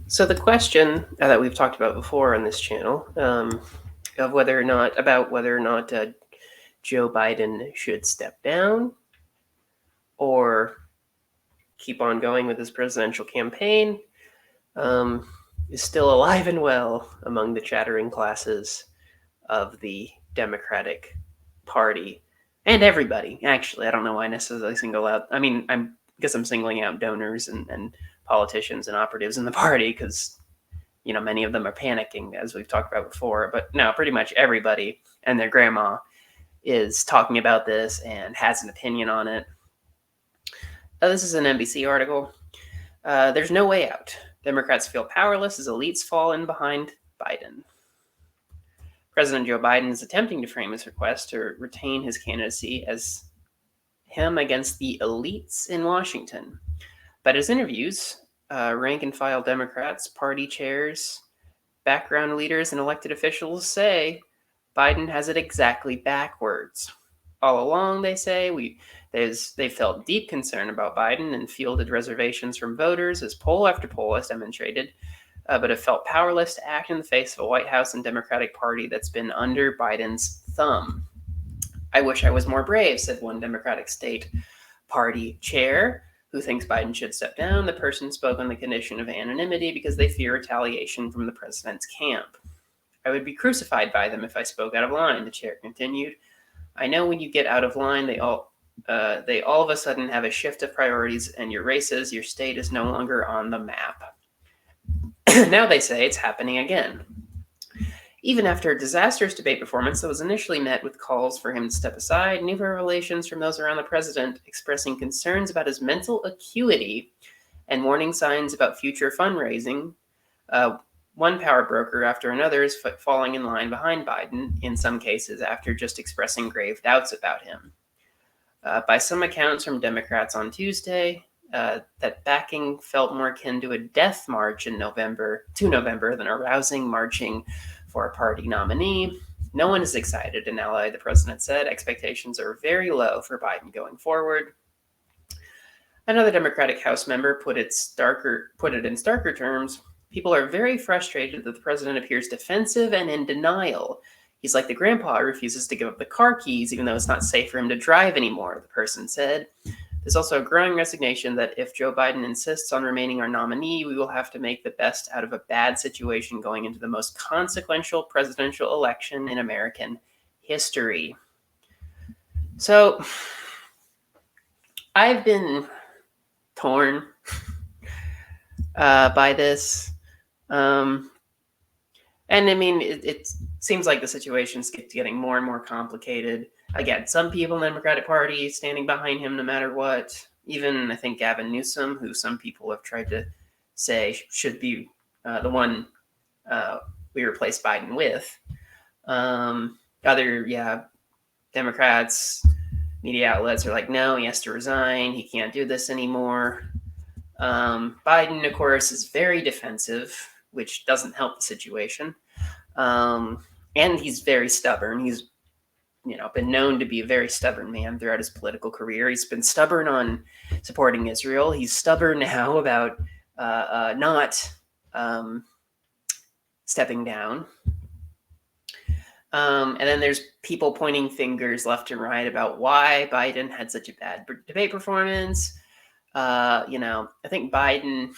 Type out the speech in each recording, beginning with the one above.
So the question that we've talked about before on this channel, of whether or not Joe Biden should step down or keep on going with his presidential campaign, um, is still alive and well among the chattering classes of the Democratic Party and everybody. Actually, I don't know why I necessarily single out. I mean, I'm singling out donors and politicians and operatives in the party because many of them are panicking, as we've talked about before. But no, pretty much everybody and their grandma is talking about this and has an opinion on it. This is an NBC article. There's no way out. Democrats feel powerless as elites fall in behind Biden. President Joe Biden is attempting to frame his request to retain his candidacy as him against the elites in Washington. But his interviews, rank and file Democrats, party chairs, background leaders, and elected officials say Biden has it exactly backwards. All along, they say, they felt deep concern about Biden and fielded reservations from voters, as poll after poll has demonstrated, but have felt powerless to act in the face of a White House and Democratic Party that's been under Biden's thumb. I wish I was more brave, said one Democratic state party chair who thinks Biden should step down. The person spoke on the condition of anonymity because they fear retaliation from the president's camp. I would be crucified by them if I spoke out of line, the chair continued. I know when you get out of line, they all of a sudden have a shift of priorities, and your races, your state is no longer on the map. Now they say it's happening again. Even after a disastrous debate performance that was initially met with calls for him to step aside, new revelations from those around the president expressing concerns about his mental acuity and warning signs about future fundraising. One power broker after another is falling in line behind Biden, in some cases after just expressing grave doubts about him. By some accounts from Democrats on Tuesday, that backing felt more akin to a death march in November than a rousing marching for a party nominee. No one is excited, an ally, the president said. Expectations are very low for Biden going forward. Another Democratic House member put it in starker terms. People are very frustrated that the president appears defensive and in denial. He's like the grandpa who refuses to give up the car keys, even though it's not safe for him to drive anymore, the person said. There's also a growing resignation that if Joe Biden insists on remaining our nominee, we will have to make the best out of a bad situation going into the most consequential presidential election in American history. So, I've been torn by this. And I mean, it seems like the situation's getting more and more complicated. Again, some people in the Democratic Party standing behind him no matter what. Even, I think, Gavin Newsom, who some people have tried to say should be the one we replace Biden with. Other Democrats, media outlets are like, no, he has to resign. He can't do this anymore. Biden, of course, is very defensive, which doesn't help the situation. And he's very stubborn. He's been known to be a very stubborn man throughout his political career. He's been stubborn on supporting Israel. He's stubborn now about not stepping down. And then there's people pointing fingers left and right about why Biden had such a bad debate performance. I think Biden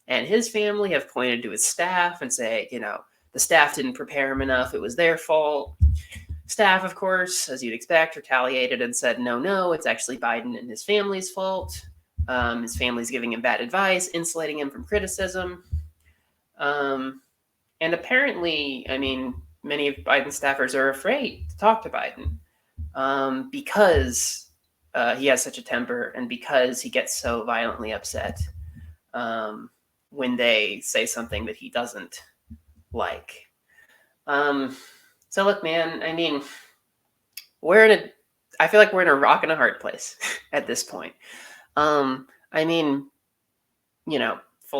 and his family have pointed to his staff and say, the staff didn't prepare him enough. It was their fault. Staff, of course, as you'd expect, retaliated and said, no, it's actually Biden and his family's fault. His family's giving him bad advice, insulating him from criticism. And apparently, many of Biden's staffers are afraid to talk to Biden because he has such a temper and because he gets so violently upset when they say something that he doesn't like. So look, man, I feel like we're in a rock and a hard place at this point. Full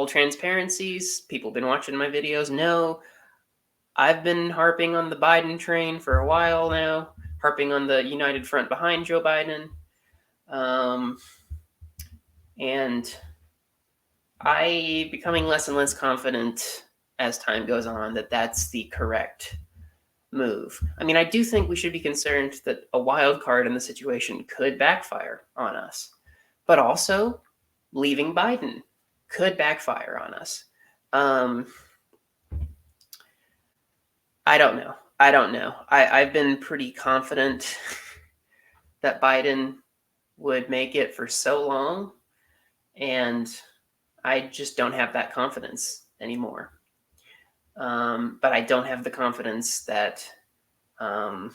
transparencies, people have been watching my videos know I've been harping on the Biden train for a while now, harping on the united front behind Joe Biden. And I becoming less and less confident as time goes on that that's the correct move. I mean, I do think we should be concerned that a wild card in the situation could backfire on us, but also leaving Biden could backfire on us. Um, I don't know. I don't know. I've been pretty confident that Biden would make it for so long, and I just don't have that confidence anymore. But I don't have the confidence that um,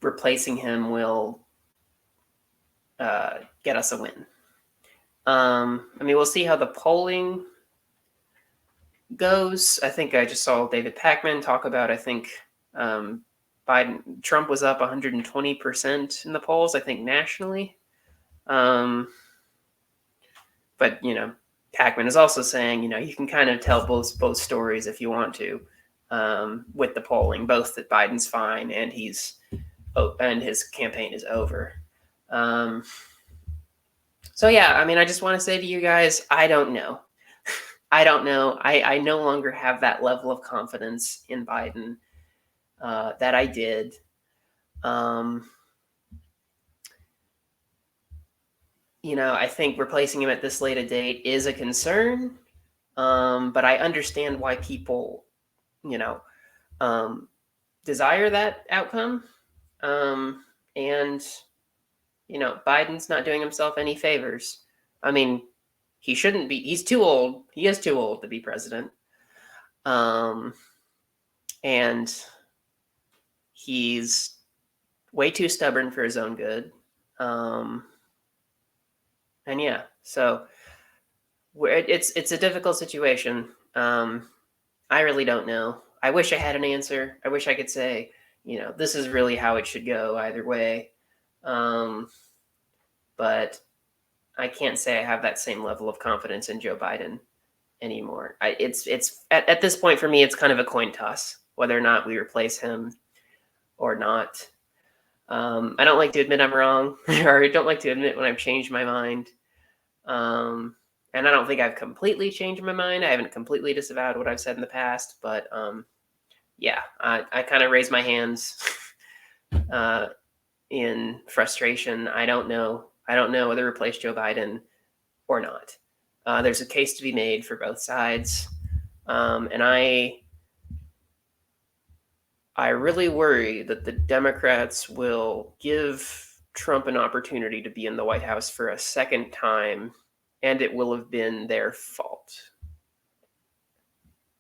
replacing him will get us a win. I mean, we'll see how the polling goes. I think I just saw David Pakman talk about, I think Trump was up 120% in the polls, I think nationally. But, Pakman is also saying, you can kind of tell both stories if you want to with the polling, both that Biden's fine and his campaign is over. So yeah, I mean, I just want to say to you guys, I don't know. I don't know. I no longer have that level of confidence in Biden that I did. I think replacing him at this late a date is a concern, but I understand why people, desire that outcome. And Biden's not doing himself any favors. I mean, he shouldn't be. He's too old. He is too old to be president. And he's way too stubborn for his own good. And yeah, so it's a difficult situation. I really don't know. I wish I had an answer. I wish I could say, this is really how it should go either way. But I can't say I have that same level of confidence in Joe Biden anymore. It's at this point for me, it's kind of a coin toss whether or not we replace him or not. I don't like to admit I'm wrong, or I don't like to admit when I've changed my mind. And I don't think I've completely changed my mind. I haven't completely disavowed what I've said in the past, but yeah, I kind of raise my hands in frustration. I don't know whether to replace Joe Biden or not. There's a case to be made for both sides, and I really worry that the Democrats will give Trump an opportunity to be in the White House for a second time, and it will have been their fault.